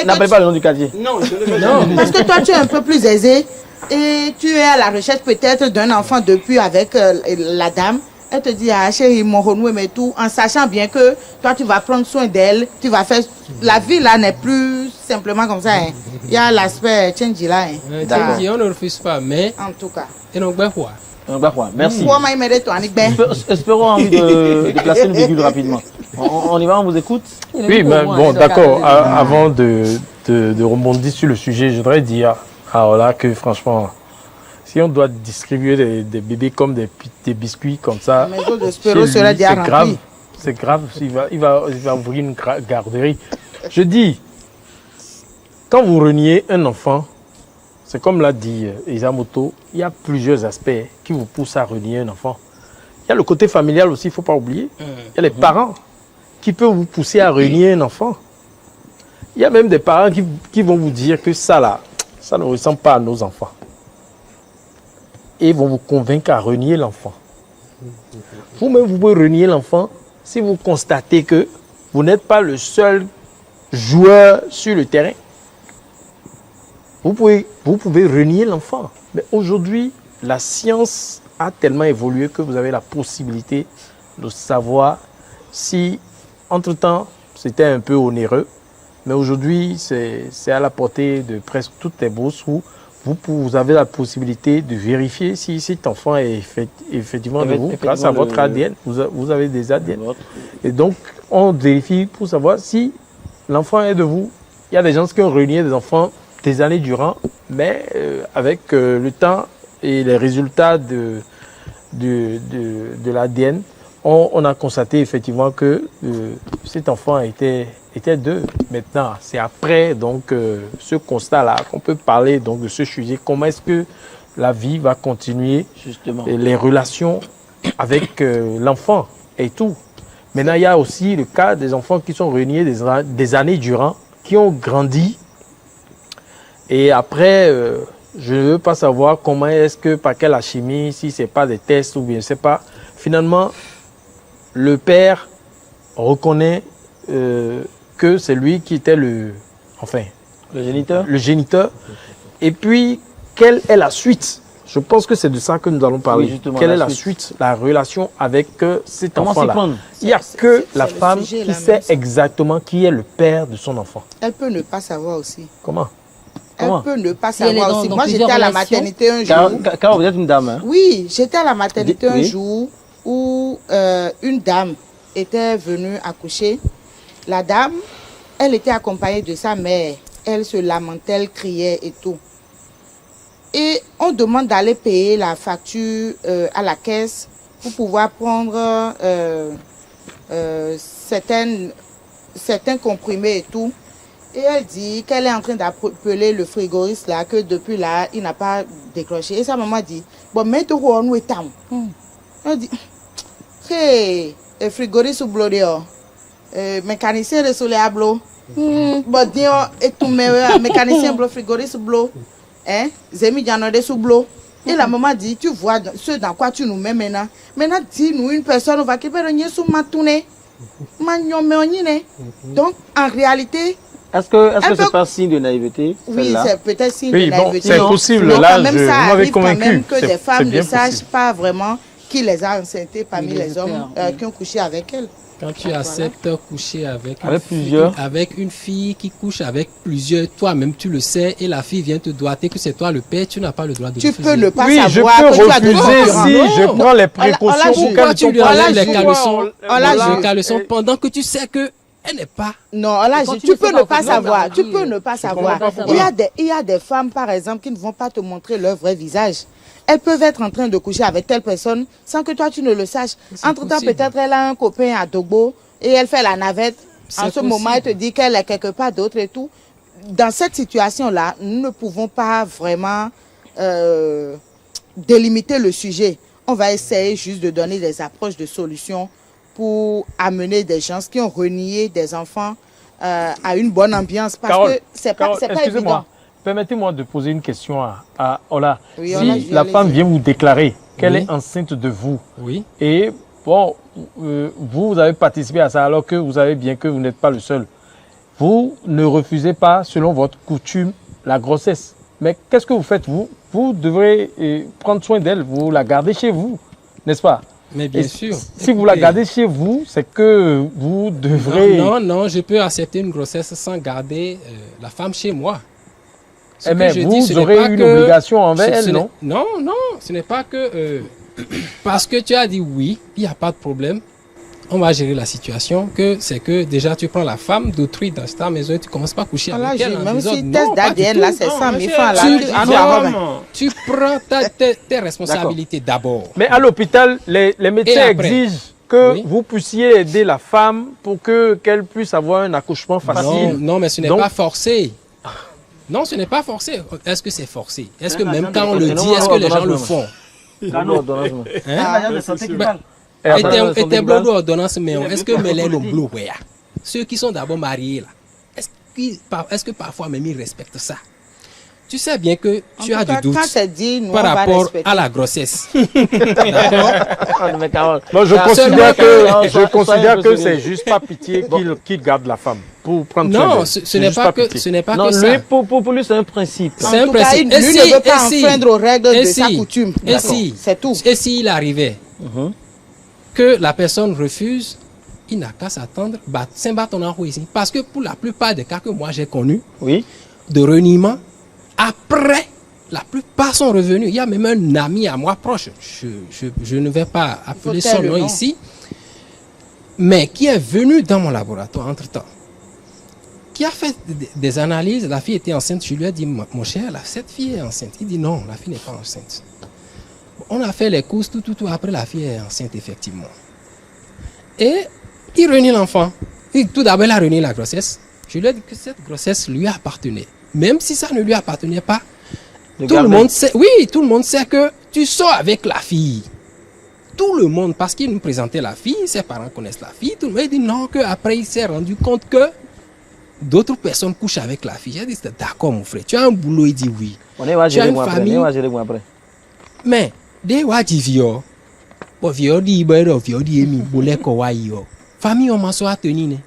Speaker 1: N'appelle pas le nom du quartier.
Speaker 4: Non, je ne veux
Speaker 8: Non.
Speaker 6: Parce que toi, tu es un peu plus aisé et tu es à la recherche peut-être d'un enfant depuis avec la dame. Elle te dit, ah chérie, mon renoué, mais tout, en sachant bien que toi, tu vas prendre soin d'elle, tu vas faire... La vie, là, n'est plus simplement comme ça. Hein. Il y a l'aspect change là. Hein.
Speaker 8: Tchenji, on ne refuse pas, mais
Speaker 6: En tout cas.
Speaker 8: et donc, ben, quoi?
Speaker 1: Merci.
Speaker 6: Pourquoi m'a aimé toi, Nick Ben?
Speaker 1: Espérons envie de placer une virgule rapidement. On y va, on vous écoute.
Speaker 3: Oui, mais bon, d'accord. Avant de rebondir sur le sujet, je voudrais dire alors là que franchement, si on doit distribuer des bébés comme des biscuits comme ça,
Speaker 6: La maison de
Speaker 3: chez
Speaker 6: Spéro
Speaker 3: lui,
Speaker 6: sera déjà
Speaker 3: c'est grave.
Speaker 6: remplie.
Speaker 3: C'est grave. Il va ouvrir une garderie. Je dis, quand vous reniez un enfant, c'est comme l'a dit Isamoto, il y a plusieurs aspects qui vous poussent à renier un enfant. Il y a le côté familial aussi, il ne faut pas oublier. Il y a les parents qui peuvent vous pousser à renier un enfant. Il y a même des parents qui vont vous dire que ça là, ça ne ressemble pas à nos enfants. Et vont vous convaincre à renier l'enfant. Vous-même, vous pouvez renier l'enfant si vous constatez que vous n'êtes pas le seul joueur sur le terrain. Vous pouvez renier l'enfant. Mais aujourd'hui, la science a tellement évolué que vous avez la possibilité de savoir si, entre-temps, c'était un peu onéreux. Mais aujourd'hui, c'est à la portée de presque toutes les bourses où vous avez la possibilité de vérifier si cet enfant est effectivement de vous, grâce à votre ADN. Vous avez des ADN. Et donc, on vérifie pour savoir si l'enfant est de vous. Il y a des gens qui ont renié des enfants des années durant, mais avec le temps et les résultats de l'ADN, on a constaté effectivement que cet enfant était d'eux. Maintenant, c'est après donc ce constat-là qu'on peut parler donc de ce sujet. Comment est-ce que la vie va continuer,
Speaker 1: Justement.
Speaker 3: et les relations avec l'enfant et tout. Maintenant, il y a aussi le cas des enfants qui sont réunis des années durant, qui ont grandi. Et après, je ne veux pas savoir comment est-ce que, par quelle alchimie, si ce n'est pas des tests ou bien je ne sais pas. Finalement, le père reconnaît que c'est lui qui était le géniteur. Et puis, quelle est la suite? Je pense que c'est de ça que nous allons parler.
Speaker 1: Oui, justement,
Speaker 3: Quelle
Speaker 1: la
Speaker 3: est la
Speaker 1: suite.
Speaker 3: suite, la relation avec cet
Speaker 1: Comment s'y
Speaker 3: enfant-là?
Speaker 1: prendre?
Speaker 3: Il n'y a que la
Speaker 6: le
Speaker 3: femme
Speaker 6: sujet,
Speaker 3: qui
Speaker 6: là,
Speaker 3: sait
Speaker 6: même ça.
Speaker 3: exactement qui est le père de son enfant.
Speaker 6: Elle peut ne pas savoir aussi.
Speaker 3: Comment?
Speaker 1: Comment?
Speaker 6: Elle peut ne pas
Speaker 2: Si elle est
Speaker 6: savoir
Speaker 2: dans-
Speaker 6: aussi.
Speaker 2: dans
Speaker 6: Moi,
Speaker 2: plusieurs
Speaker 6: j'étais à la
Speaker 2: relations.
Speaker 6: maternité un jour.
Speaker 1: Car vous êtes une dame. Hein?
Speaker 6: Oui, j'étais à la maternité un
Speaker 1: Oui.
Speaker 6: jour où une dame était venue accoucher. La dame, elle était accompagnée de sa mère. Elle se lamentait, elle criait et tout. Et on demande d'aller payer la facture à la caisse pour pouvoir prendre certains comprimés et tout. Et elle dit qu'elle est en train d'appeler le frigoriste là, que depuis là, il n'a pas décroché. Et sa maman dit, bon, maintenant, on est tam. Elle dit, hey, le frigoriste ou blodéo, mécanicien de soleil à blo. Bon, dis, et tout, mécanicien blo, frigoriste blo, hein, zemi janode sous blo. Et la maman dit, tu vois ce dans quoi tu nous mets maintenant. Maintenant, dis-nous une personne va qui peut venir sous ma tournée. Donc, en réalité,
Speaker 1: Est-ce que
Speaker 6: Elle
Speaker 1: c'est
Speaker 6: peut-
Speaker 1: pas signe de naïveté?
Speaker 6: oui,
Speaker 1: celle-là?
Speaker 6: c'est peut-être signe
Speaker 3: Oui,
Speaker 6: de
Speaker 3: bon,
Speaker 6: naïveté.
Speaker 3: c'est
Speaker 6: Non.
Speaker 3: possible.
Speaker 6: Mais
Speaker 3: Là,
Speaker 6: quand même,
Speaker 3: vous
Speaker 6: ça
Speaker 3: m'avez
Speaker 6: arrive quand
Speaker 3: convaincu.
Speaker 6: même que
Speaker 3: C'est-
Speaker 6: des femmes
Speaker 3: c'est
Speaker 6: ne
Speaker 3: bien
Speaker 6: sachent
Speaker 3: possible.
Speaker 6: pas vraiment qui les a enceintés parmi
Speaker 2: Oui,
Speaker 6: les
Speaker 2: les
Speaker 6: hommes
Speaker 2: auteurs,
Speaker 6: qui ont couché avec elles.
Speaker 8: Quand tu acceptes coucher avec
Speaker 1: plusieurs.
Speaker 8: avec une fille qui couche avec plusieurs, toi-même tu le sais, et la fille vient te doiter que c'est toi le père, tu n'as pas le droit de
Speaker 6: Tu
Speaker 8: refuser.
Speaker 6: peux ne pas
Speaker 3: Oui, je
Speaker 6: savoir
Speaker 3: peux
Speaker 6: que tu as des
Speaker 3: refuser
Speaker 6: concurrents.
Speaker 3: si
Speaker 8: Non.
Speaker 3: je prends les
Speaker 6: On
Speaker 3: précautions
Speaker 6: l'a
Speaker 3: pour
Speaker 6: vu.
Speaker 3: qu'elle
Speaker 8: Pourquoi
Speaker 3: ne
Speaker 8: tu
Speaker 3: tombe
Speaker 8: lui
Speaker 3: pas
Speaker 8: enlèves les
Speaker 6: joue.
Speaker 8: caleçons,
Speaker 6: On l'a
Speaker 8: les
Speaker 6: joué.
Speaker 8: caleçons pendant que tu sais que elle n'est pas.
Speaker 6: Non, là,
Speaker 2: quand
Speaker 6: tu
Speaker 2: tu ne
Speaker 6: peux
Speaker 2: sais
Speaker 6: ne
Speaker 2: pas
Speaker 6: pas
Speaker 2: comment
Speaker 6: savoir.
Speaker 2: on
Speaker 6: Tu
Speaker 2: dit,
Speaker 6: peux ne pas savoir.
Speaker 2: comprends pas pourquoi.
Speaker 6: Il y a des femmes, par exemple, qui ne vont pas te montrer leur vrai visage. Elles peuvent être en train de coucher avec telle personne sans que toi, tu ne le saches.
Speaker 8: C'est
Speaker 6: Entre-temps,
Speaker 8: possible.
Speaker 6: peut-être elle a un copain à Dogbo et elle fait la navette. En
Speaker 8: C'est
Speaker 6: ce moment, elle te
Speaker 8: possible.
Speaker 6: dit qu'elle est quelque part d'autre et tout. Dans cette situation-là, nous ne pouvons pas vraiment délimiter le sujet. On va essayer juste de donner des approches de solutions pour amener des gens qui ont renié des enfants à une bonne ambiance. Parce
Speaker 3: Carole,
Speaker 6: que c'est
Speaker 3: Carole,
Speaker 6: pas
Speaker 3: excusez-moi,
Speaker 6: évident.
Speaker 3: permettez-moi de poser une question à Ola.
Speaker 6: Oui, Ola,
Speaker 3: Si
Speaker 6: je vais
Speaker 3: la
Speaker 6: aller
Speaker 3: femme
Speaker 6: dire.
Speaker 3: vient vous déclarer qu'elle
Speaker 8: Oui.
Speaker 3: est enceinte de vous,
Speaker 8: Oui.
Speaker 3: et bon, vous avez participé à ça alors que vous savez bien que vous n'êtes pas le seul. Vous ne refusez pas, selon votre coutume, la grossesse. Mais qu'est-ce que vous faites, vous? Vous devrez prendre soin d'elle, vous la gardez chez vous, n'est-ce pas?
Speaker 8: Mais bien
Speaker 3: Et
Speaker 8: sûr.
Speaker 3: Si vous la
Speaker 8: Écoutez,
Speaker 3: gardez chez vous, c'est que vous devrez...
Speaker 8: non, je peux accepter une grossesse sans garder la femme chez moi. Ce
Speaker 3: Eh
Speaker 8: que
Speaker 3: mais
Speaker 8: je
Speaker 3: vous
Speaker 8: dis, ce n'est
Speaker 3: aurez
Speaker 8: pas
Speaker 3: une
Speaker 8: que-
Speaker 3: obligation envers
Speaker 8: ce
Speaker 3: elle,
Speaker 8: n'est-
Speaker 3: non?
Speaker 8: Non, ce n'est pas que parce que tu as dit oui, il n'y a pas de problème. On va gérer la situation, que c'est que déjà tu prends la femme d'autrui dans ta maison et tu commences pas à coucher
Speaker 6: Voilà,
Speaker 8: avec elle. en
Speaker 6: même
Speaker 8: désordre.
Speaker 6: si
Speaker 8: Non,
Speaker 6: test
Speaker 8: pas du
Speaker 6: d'ADN,
Speaker 8: tout.
Speaker 6: là, c'est
Speaker 5: Non,
Speaker 6: 100 000
Speaker 5: monsieur,
Speaker 6: francs. Là,
Speaker 8: tu-
Speaker 6: en
Speaker 8: non,
Speaker 6: Europe.
Speaker 8: Tu prends tes responsabilités d'abord.
Speaker 3: Mais à l'hôpital, les médecins
Speaker 8: Et après?
Speaker 3: exigent que
Speaker 8: Oui.
Speaker 3: vous puissiez aider la femme pour qu'elle puisse avoir un accouchement
Speaker 8: Non,
Speaker 3: facile.
Speaker 8: non, mais ce n'est
Speaker 3: Donc-
Speaker 8: pas forcé. Non, ce n'est pas forcé. Est-ce que c'est forcé? Est-ce que
Speaker 1: Un
Speaker 8: même
Speaker 1: agent
Speaker 8: quand on
Speaker 1: de-
Speaker 8: le
Speaker 1: c'est
Speaker 8: dit,
Speaker 1: non,
Speaker 8: est-ce que les gens le
Speaker 1: ordonnance,
Speaker 8: font?
Speaker 1: Ordonnance.
Speaker 8: Hein?
Speaker 1: Agent de santé qui parle.
Speaker 3: Et
Speaker 8: Et
Speaker 3: après,
Speaker 8: tes blocs d'ordonnance, mais est-ce que mais les blocs, ouais. Ceux qui sont d'abord mariés, là, est-ce que parfois même ils respectent ça? Tu sais bien que tu as du doute
Speaker 6: Quand c'est dit, nous,
Speaker 8: par
Speaker 6: on va
Speaker 8: rapport
Speaker 6: respecter.
Speaker 8: à la grossesse. D'accord?
Speaker 1: Mais Carole,
Speaker 3: moi, je
Speaker 1: ça-
Speaker 3: considère
Speaker 1: seulement
Speaker 3: que,
Speaker 1: soyez un peu
Speaker 3: c'est
Speaker 1: sérieux.
Speaker 3: juste pas pitié qu'il garde la femme pour prendre soin
Speaker 8: Non,
Speaker 3: d'elle.
Speaker 8: ce
Speaker 3: C'est
Speaker 8: n'est
Speaker 3: juste
Speaker 8: pas que
Speaker 3: pitié.
Speaker 8: ce n'est pas
Speaker 1: Non,
Speaker 8: que
Speaker 1: lui,
Speaker 8: ça.
Speaker 1: pour lui, c'est un principe.
Speaker 8: C'est
Speaker 6: En
Speaker 8: un
Speaker 6: tout cas,
Speaker 8: principe.
Speaker 6: lui
Speaker 8: Et si-
Speaker 6: ne veut pas
Speaker 8: et si-
Speaker 6: enfreindre aux règles
Speaker 8: et
Speaker 6: de sa
Speaker 8: si-
Speaker 6: coutume.
Speaker 8: et
Speaker 6: D'accord.
Speaker 8: si-
Speaker 6: C'est tout.
Speaker 8: Et s'il arrivait que la personne refuse, il n'a qu'à s'attendre. C'est bâton ici. Parce que pour la plupart des cas que moi j'ai connus
Speaker 1: Oui.
Speaker 8: de reniement, après, la plupart sont revenus. Il y a même un ami à moi proche, je ne vais pas appeler
Speaker 6: taire
Speaker 8: son
Speaker 6: le
Speaker 8: nom
Speaker 6: nom.
Speaker 8: ici, mais qui est venu dans mon laboratoire entre-temps, qui a fait des analyses. La fille était enceinte. Je lui ai dit, mon cher, cette fille est enceinte. Il dit non, la fille n'est pas enceinte. On a fait les courses, tout. Après, la fille est enceinte, effectivement. Et il renie l'enfant. Tout d'abord, il a renié la grossesse. Je lui ai dit que cette grossesse lui appartenait. Même si ça ne lui appartenait pas, tout le monde sait, oui, tout le monde sait que tu sors avec la fille. Tout le monde, parce qu'il nous présentait la fille, ses parents connaissent la fille, tout le monde dit non, qu'après il s'est rendu compte que d'autres personnes couchent avec la fille. J'ai dit, c'est d'accord mon frère, tu as un boulot, il dit oui.
Speaker 1: On est va
Speaker 8: Tu as
Speaker 1: gérer
Speaker 8: une
Speaker 1: moi après.
Speaker 8: famille.
Speaker 1: On va gérer moi après.
Speaker 8: Mais, dès que tu viens, famille, on m'en soit tenu.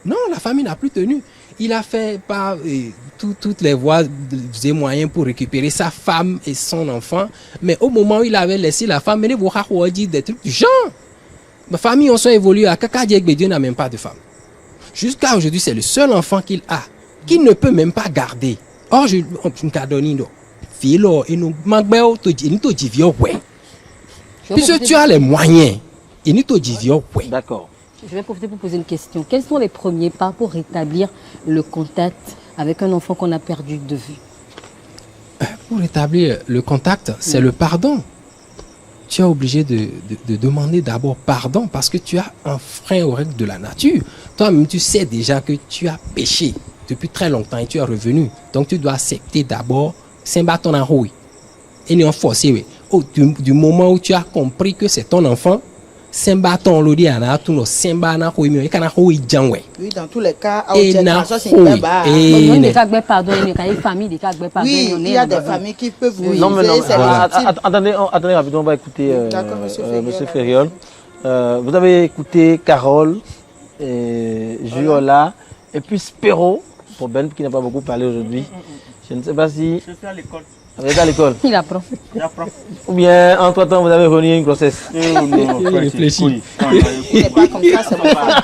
Speaker 8: Non, la famille n'a plus tenu. Il a fait toutes les voies et moyens pour récupérer sa femme et son enfant. Mais au moment où il avait laissé la femme, il a dit des trucs du genre. Ma famille, on s'est évolué à Kakadiek, mais Dieu n'a même pas de femme. Jusqu'à aujourd'hui, c'est le seul enfant qu'il a, qu'il ne peut même pas garder. Or, je puisque tu as les moyens,
Speaker 1: D'accord.
Speaker 2: Je vais profiter pour poser une question. Quels sont les premiers pas pour rétablir le contact avec un enfant qu'on a perdu de vue?
Speaker 8: Pour rétablir le contact, c'est le pardon. Tu es obligé de demander d'abord pardon parce que tu as enfreint aux règles de la nature. Toi-même, tu sais déjà que tu as péché depuis très longtemps et tu es revenu. Donc, tu dois accepter d'abord c'est bâton en haut. Et non forcé. Oui. Du moment où tu as compris que c'est ton enfant, c'est bâton l'odi à la tout c'est bâton oui mais quand on oui janwe.
Speaker 6: Oui, dans tous les cas,
Speaker 8: Et
Speaker 6: ça
Speaker 8: na
Speaker 6: c'est
Speaker 8: oui.
Speaker 6: une bas.
Speaker 8: Et
Speaker 2: Il y a des pardon, il y a des familles, des pardon.
Speaker 6: Oui, il y a des familles qui peuvent vous
Speaker 1: Non, mais non,
Speaker 6: c'est légitime.
Speaker 1: attendez rapidement, on va écouter
Speaker 6: D'accord, monsieur
Speaker 1: monsieur
Speaker 6: Ferriol.
Speaker 1: Ferriol. Vous avez écouté Carole, Juola, et puis Spéro, pour Ben qui n'a pas beaucoup parlé aujourd'hui. Je ne sais pas si...
Speaker 7: Je suis à l'école.
Speaker 1: Vous êtes à l'école.
Speaker 2: Il apprend.
Speaker 7: J'apprends.
Speaker 1: Ou bien, entre-temps, vous avez renié une grossesse.
Speaker 7: Non,
Speaker 8: Il réfléchit.
Speaker 6: Il n'est pas comme ça, c'est mon frère.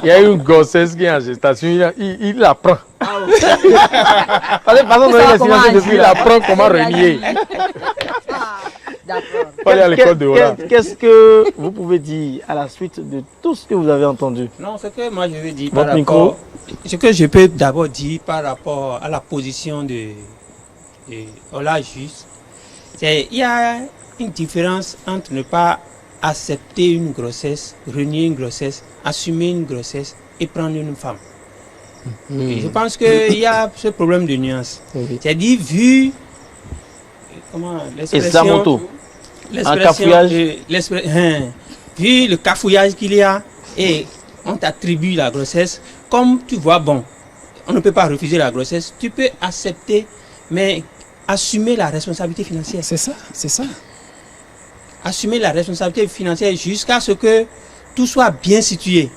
Speaker 3: Il y a une grossesse qui est en gestation, il apprend. Parce que par exemple,
Speaker 2: Ça
Speaker 3: il a
Speaker 2: comment
Speaker 3: silencieux depuis, il
Speaker 2: agir.
Speaker 3: apprend comment renier.
Speaker 2: D'accord.
Speaker 3: Pas aller à l'école de Ola.
Speaker 1: Qu'est-ce que vous pouvez dire à la suite de tout ce que vous avez entendu?
Speaker 5: Non, ce que moi je veux dire
Speaker 1: Votre
Speaker 5: par
Speaker 1: micro.
Speaker 5: rapport... Ce que je peux d'abord dire par rapport à la position de Ola juste, c'est qu'il y a une différence entre ne pas accepter une grossesse, renier une grossesse, assumer une grossesse et prendre une femme. Et je pense qu'il y a ce problème de nuance. C'est-à-dire, vu comment
Speaker 1: Et sa moto. Un cafouillage.
Speaker 5: Vu le cafouillage qu'il y a et on t'attribue la grossesse, comme tu vois, bon, on ne peut pas refuser la grossesse, tu peux accepter, mais assumer la responsabilité financière.
Speaker 8: C'est ça, c'est ça.
Speaker 5: Assumer la responsabilité financière jusqu'à ce que tout soit bien situé.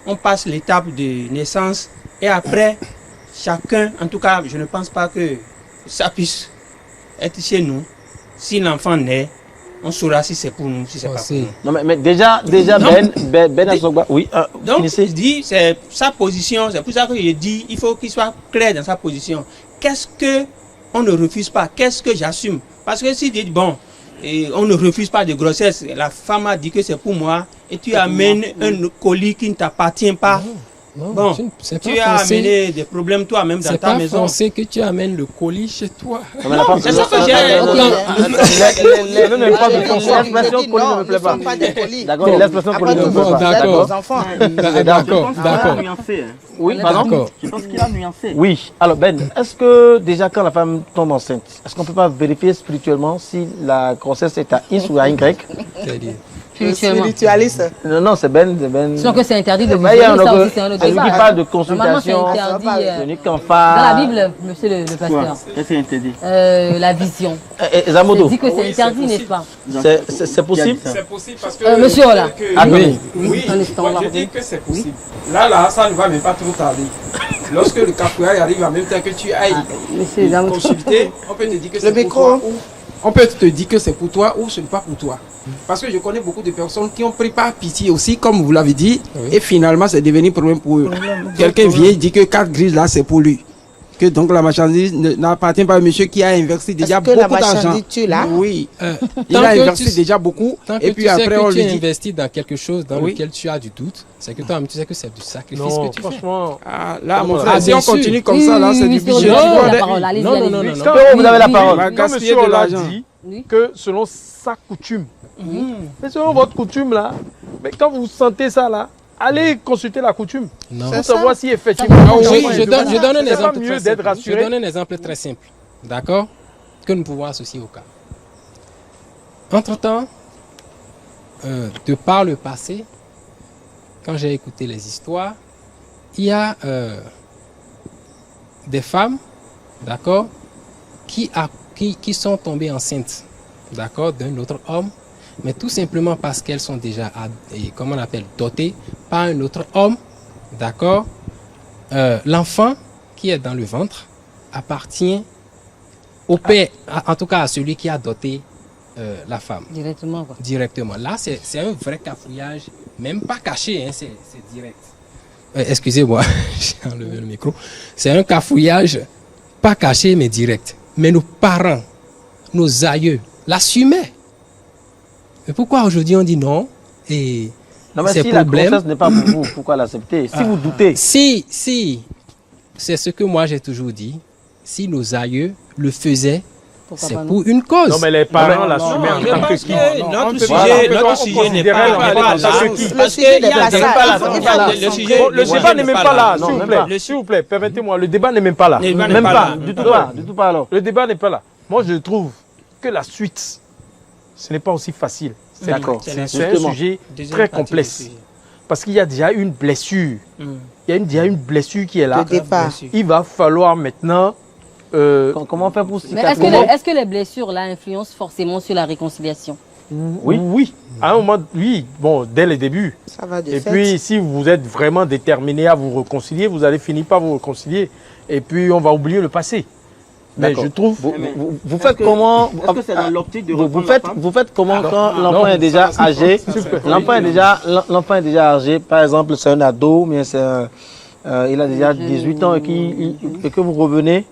Speaker 5: On passe l'étape de naissance et après, chacun, en tout cas, je ne pense pas que ça puisse être chez nous. Si l'enfant naît, on saura si c'est pour nous, si c'est pas pour nous.
Speaker 1: Non, mais déjà
Speaker 5: Non.
Speaker 1: Ben Assogba, oui,
Speaker 5: Donc,
Speaker 1: finissez.
Speaker 5: je dis, c'est sa position, c'est pour ça que je dis, il faut qu'il soit clair dans sa position. Qu'est-ce que on ne refuse pas? Qu'est-ce que j'assume? Parce que s'il dit, bon, on ne refuse pas de grossesse, la femme a dit que c'est pour moi, et tu amènes un colis qui ne t'appartient pas.
Speaker 8: Non,
Speaker 5: Bon,
Speaker 8: c'est
Speaker 5: tu
Speaker 8: pas
Speaker 5: as
Speaker 8: forcé.
Speaker 5: amené des problèmes toi-même dans
Speaker 8: C'est
Speaker 5: ta
Speaker 8: pas
Speaker 5: maison.
Speaker 8: forcé que tu amènes le colis chez toi.
Speaker 5: C'est ça que j'ai.
Speaker 1: L'expression colis ne me plaît pas. D'accord, l'expression colis ne me plaît pas.
Speaker 8: D'accord.
Speaker 1: D'accord.
Speaker 8: D'accord.
Speaker 7: Nuancé. Hein.
Speaker 1: Oui, pardon.
Speaker 8: D'accord.
Speaker 7: Je pense qu'il a nuancé.
Speaker 1: Oui. Alors Ben, est-ce que déjà quand la femme tombe enceinte, est-ce qu'on peut pas vérifier spirituellement si la grossesse est à X ou à Y?
Speaker 8: C'est-à-dire.
Speaker 2: Spirituellement.
Speaker 6: Spiritualiste.
Speaker 1: Non, c'est Ben.
Speaker 2: Sinon que c'est interdit de vous
Speaker 1: Mais il y a
Speaker 2: donner, ça
Speaker 1: un
Speaker 2: aussi, c'est un autre
Speaker 1: celui qui
Speaker 2: débat.
Speaker 1: parle de
Speaker 2: Normalement, c'est
Speaker 1: consultation,
Speaker 2: interdit.
Speaker 1: ce n'est qu'en
Speaker 2: Dans la
Speaker 1: phare.
Speaker 2: Bible, monsieur le pasteur,
Speaker 7: Qu'est-ce qui est interdit?
Speaker 2: la vision.
Speaker 1: Zamodo,
Speaker 2: C'est dit que c'est interdit, n'est-ce pas?
Speaker 1: c'est possible?
Speaker 9: C'est possible parce que...
Speaker 2: Monsieur Ola.
Speaker 1: Ah,
Speaker 9: oui,
Speaker 2: oui, un instant,
Speaker 9: moi,
Speaker 2: là.
Speaker 9: je dis que c'est possible. Là, ça ne va même pas trop tarder. Lorsque le cafouillage arrive en même temps que tu ailles
Speaker 2: Monsieur Zamodo.
Speaker 9: consulter, on peut te dire que c'est
Speaker 6: Le
Speaker 9: pour toi.
Speaker 6: micro.
Speaker 9: Ou on peut te dire que c'est pour toi ou ce n'est pas pour toi. Parce que je connais beaucoup de personnes qui ont pris par pitié aussi, comme vous l'avez dit, et finalement c'est devenu problème pour eux. Quelqu'un vient et dit que 4 grises là c'est pour lui. Que donc la marchandise n'appartient pas à un monsieur qui a investi déjà
Speaker 6: Est-ce que la
Speaker 9: beaucoup d'argent.
Speaker 6: marchandise tu l'as?
Speaker 9: Oui. Il
Speaker 8: Tant
Speaker 9: a
Speaker 8: que
Speaker 9: investi
Speaker 8: tu-
Speaker 9: déjà beaucoup.
Speaker 8: Tant que
Speaker 9: Et puis
Speaker 8: tu sais
Speaker 9: après
Speaker 8: que
Speaker 9: on
Speaker 8: tu
Speaker 9: lui dit.
Speaker 8: investis dans quelque chose dans
Speaker 9: Oui.
Speaker 8: lequel tu as du doute, c'est que toi-même tu sais que c'est du sacrifice
Speaker 3: Non,
Speaker 8: que tu fais.
Speaker 3: franchement.
Speaker 9: Ah, là, mon
Speaker 3: Ah,
Speaker 9: frère, si
Speaker 8: bien
Speaker 9: on
Speaker 8: sûr.
Speaker 9: continue comme ça, là, c'est du
Speaker 2: Monsieur
Speaker 9: budget.
Speaker 2: Ola,
Speaker 9: Tu
Speaker 2: vous
Speaker 9: vois,
Speaker 2: avez la
Speaker 9: des-
Speaker 2: parole. Allez-y,
Speaker 8: Non, non,
Speaker 2: allez-y.
Speaker 8: non, non, non.
Speaker 1: Quand vous avez la parole.
Speaker 9: va
Speaker 3: Quand
Speaker 9: gaspiller
Speaker 3: monsieur
Speaker 9: de
Speaker 3: Ola
Speaker 9: l'argent.
Speaker 3: dit
Speaker 2: Oui.
Speaker 3: que selon sa coutume, mais selon votre coutume là, mais quand vous sentez ça là, allez consulter la coutume
Speaker 8: Non.
Speaker 3: pour savoir si effectivement.
Speaker 8: Ah oui,
Speaker 3: l'enfant est
Speaker 8: je donne un
Speaker 3: C'est pas
Speaker 8: exemple
Speaker 3: mieux
Speaker 8: très
Speaker 3: d'être
Speaker 8: simple. Je
Speaker 3: rassuré.
Speaker 8: donne un exemple très simple, d'accord, que nous pouvons associer au cas. Entre-temps, de par le passé, quand j'ai écouté les histoires, il y a des femmes, d'accord, qui sont tombées enceintes, d'accord, d'un autre homme, mais tout simplement parce qu'elles sont déjà, comment on appelle, dotées par un autre homme, d'accord. L'enfant qui est dans le ventre appartient au père, en tout cas à celui qui a doté la femme.
Speaker 2: Directement, quoi.
Speaker 8: Directement. Là, c'est un vrai cafouillage, même pas caché, hein, c'est direct. Excusez-moi, j'ai enlevé le micro. C'est un cafouillage pas caché, mais direct. Mais nos parents, nos aïeux l'assumaient. Mais pourquoi aujourd'hui on dit non? Et
Speaker 1: non, mais
Speaker 8: ces
Speaker 1: si la
Speaker 8: problèmes,
Speaker 1: grossesse n'est pas pour vous, pourquoi l'accepter? Si vous doutez.
Speaker 8: Si, c'est ce que moi j'ai toujours dit. Si nos aïeux le faisaient, c'est pour une cause.
Speaker 3: Non, mais les parents l'assumaient en tant que qui?
Speaker 5: Notre sujet n'est pas là.
Speaker 1: Le sujet n'est pas là.
Speaker 3: Le débat n'est même pas là, s'il vous plaît, permettez-moi, le débat n'est même pas là.
Speaker 1: Même pas, du tout pas alors.
Speaker 3: Le débat n'est pas là. Moi, je trouve que la suite, ce n'est pas aussi facile.
Speaker 1: D'accord.
Speaker 3: C'est un sujet très complexe. Parce qu'il y a déjà une blessure. Il y a déjà une blessure qui est là. Il va falloir maintenant...
Speaker 1: comment faire pour
Speaker 2: Mais est-ce que les blessures là influencent forcément sur la réconciliation?
Speaker 3: Oui. À un moment, oui, bon, dès le début.
Speaker 6: Ça va de
Speaker 3: Et
Speaker 6: fait.
Speaker 3: puis, si vous êtes vraiment déterminé à vous réconcilier, vous allez finir par vous réconcilier. Et puis, on va oublier le passé. Mais je trouve...
Speaker 1: Vous faites comment?
Speaker 7: Est-ce que c'est dans l'optique de
Speaker 1: vous faites comment quand l'enfant est déjà âgé? L'enfant est déjà âgé, par exemple, c'est un ado, mais il a déjà 18 ans et que vous revenez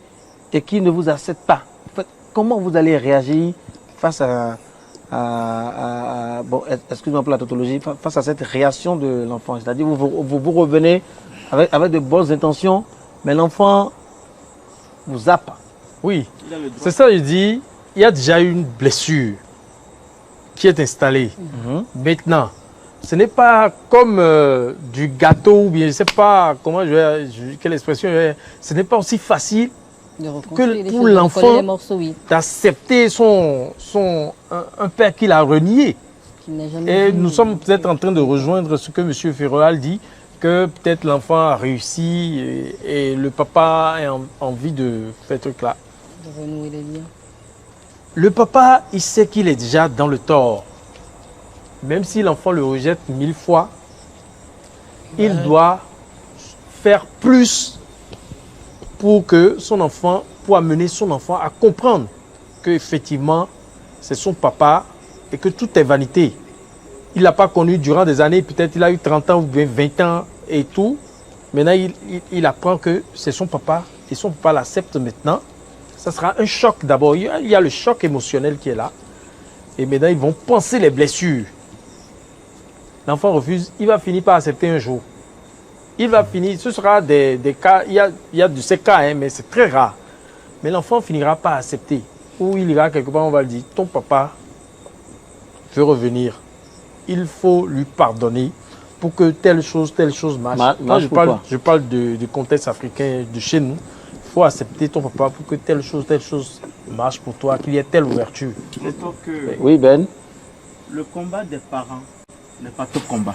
Speaker 1: et qui ne vous accepte pas. En fait, comment vous allez réagir face bon, excusez-moi pour la tautologie, face à cette réaction de l'enfant? C'est-à-dire vous revenez avec de bonnes intentions, mais l'enfant vous zappe.
Speaker 3: Oui, c'est ça, je dis, il y a déjà une blessure qui est installée. Maintenant, ce n'est pas comme du gâteau, ou bien je ne sais pas comment quelle expression, ce n'est pas aussi facile que pour l'enfant d'accepter un père qu'il a renié. Et nous sommes peut-être en train de rejoindre ce que M. Ferroal dit, que peut-être l'enfant a réussi et le papa a envie de faire ce truc-là. Le papa, il sait qu'il est déjà dans le tort. Même si l'enfant le rejette 1000 fois, il doit faire plus pour amener son enfant à comprendre qu'effectivement, c'est son papa et que tout est vanité. Il n'a pas connu durant des années, peut-être il a eu 30 ans ou bien 20 ans et tout. Maintenant, il apprend que c'est son papa et son papa l'accepte maintenant. Ça sera un choc d'abord. Il y a le choc émotionnel qui est là. Et maintenant, ils vont penser les blessures. L'enfant refuse, il va finir par accepter un jour. Il va finir, ce sera des cas, il y a de ces cas, hein, mais c'est très rare. Mais l'enfant finira par accepter. Ou il ira quelque part, on va lui dire, ton papa veut revenir. Il faut lui pardonner pour que telle chose marche. Je parle du contexte africain de chez nous. Il faut accepter ton papa pour que telle chose marche pour toi, qu'il y ait telle ouverture.
Speaker 1: Oui, Ben.
Speaker 7: Le combat des parents n'est pas tout combat.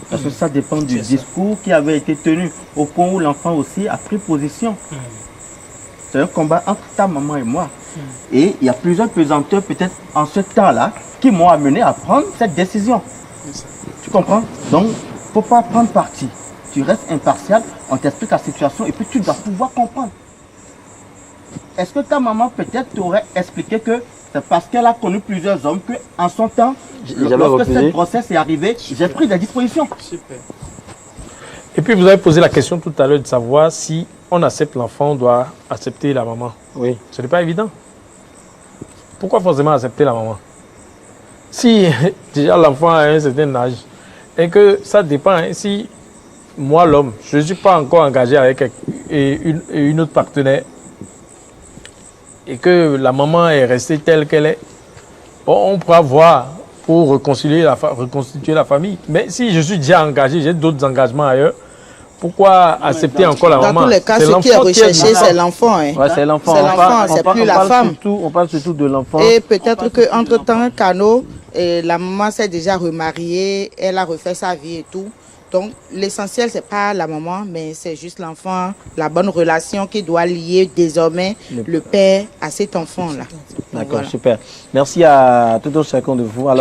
Speaker 7: Parce que ça dépend du discours qui avait été tenu au point où l'enfant aussi a pris position. C'est un combat entre ta maman et moi. Et il y a plusieurs pesanteurs peut-être en ce temps-là qui m'ont amené à prendre cette décision. Tu comprends? Donc, il ne faut pas prendre parti. Tu restes impartial, on t'explique la situation et puis tu dois pouvoir comprendre. Est-ce que ta maman peut-être t'aurait expliqué que c'est parce qu'elle a connu plusieurs hommes qu'en son temps, lorsque cette grossesse est arrivée, j'ai pris des dispositions.
Speaker 3: Super. Et puis vous avez posé la question tout à l'heure de savoir si on accepte l'enfant, on doit accepter la maman.
Speaker 1: Oui.
Speaker 3: Ce n'est pas évident. Pourquoi forcément accepter la maman? Si déjà l'enfant a un certain âge et que ça dépend, hein, si moi l'homme, je ne suis pas encore engagé avec une autre partenaire et que la maman est restée telle qu'elle est, bon, on pourra voir pour reconstituer la famille. Mais si je suis déjà engagé, j'ai d'autres engagements ailleurs, pourquoi accepter encore la maman?
Speaker 6: Dans tous les cas, ce qui est recherché, c'est l'enfant. Hein.
Speaker 1: Ouais, c'est l'enfant.
Speaker 6: C'est l'enfant, c'est plus la femme.
Speaker 1: On parle surtout de l'enfant.
Speaker 6: Et peut-être qu'entre-temps, Cano, la maman s'est déjà remariée, elle a refait sa vie et tout. Donc, l'essentiel, ce n'est pas la maman, mais c'est juste l'enfant, la bonne relation qui doit lier désormais le père à cet enfant-là.
Speaker 1: D'accord, voilà. Super. Merci à tout un chacun de vous. Alors,